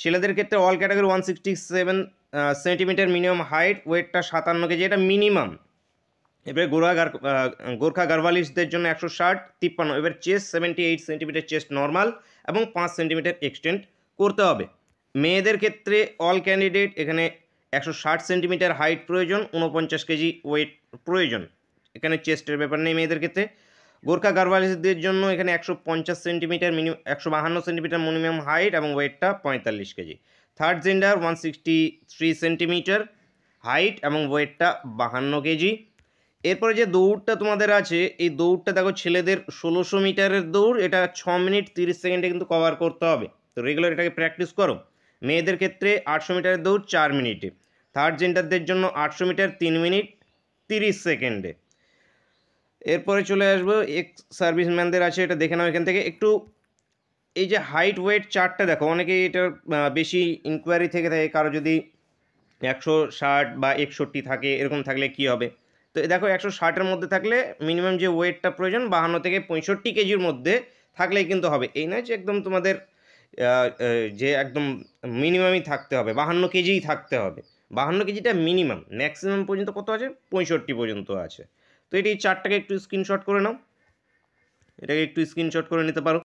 ছেলেদের ক্ষেত্রে all category 167 centimetre minimum height, ওয়েটটা 57 কেজি, এটা মিনিমাম। এবারে গোর্খা গার্ভালিস্টদের জন্য 160 53। এবার চেস্ট 78 সেন্টিমিটার চেস্ট নর্মাল এবং 5 সেন্টিমিটার এক্সটেন্ড করতে হবে। মেয়েদের ক্ষেত্রে অল ক্যান্ডিডেট এখানে 160 সেন্টিমিটার হাইট প্রয়োজন, 49 কেজি ওয়েট প্রয়োজন। এখানে চেস্টের ব্যাপার নেই মেয়েদের ক্ষেত্রে। গোর্খা গার্ভালিস্টদের জন্য এখানে 150 সেন্টিমিটার 152 সেন্টিমিটার মিনিমাম হাইট এবং ওয়েটটা 45 KG. Third gender 163 centimetre height এবং ওয়েটটা 52 কেজি। এরপরে যে দৌড়টা তোমাদের আছে, এই দৌড়টা দেখো ছেলেদের 1600 মিটারের দৌড়, এটা 6 মিনিট 30 সেকেন্ডে কিন্তু কভার করতে হবে, তো রেগুলার এটাকে প্র্যাকটিস করো। মেয়েদের ক্ষেত্রে 800 মিটারের দৌড় 4 মিনিটে। থার্ড জেন্ডারদের জন্য 800 মিটার 3 মিনিট 30 সেকেন্ডে। এরপরে চলে আসবো এক্স সার্ভিসম্যানদের আছে, এটা দেখে নাও এখান থেকে একটু। এই যে হাইট ওয়েট চার্টটা দেখো, অনেকেই এটার বেশি ইনকোয়ারি থেকে থাকে, কারো যদি 160 বা 61 থাকে, এরকম থাকলে কি হবে। তো দেখো 160-এর মধ্যে থাকলে মিনিমাম যে ওয়েটটা প্রয়োজন 52 থেকে 65 কেজির মধ্যে থাকলেই কিন্তু হবে। এই নয় যে একদম তোমাদের যে একদম মিনিমামই থাকতে হবে, 52 কেজিই থাকতে হবে। 52 কেজিটা মিনিমাম, ম্যাক্সিমাম পর্যন্ত কত আছে, 65 পর্যন্ত আছে। তো এটি চার্টটাকে একটু স্ক্রিনশট করে নাও, এটাকে একটু স্ক্রিনশট করে নিতে পারো।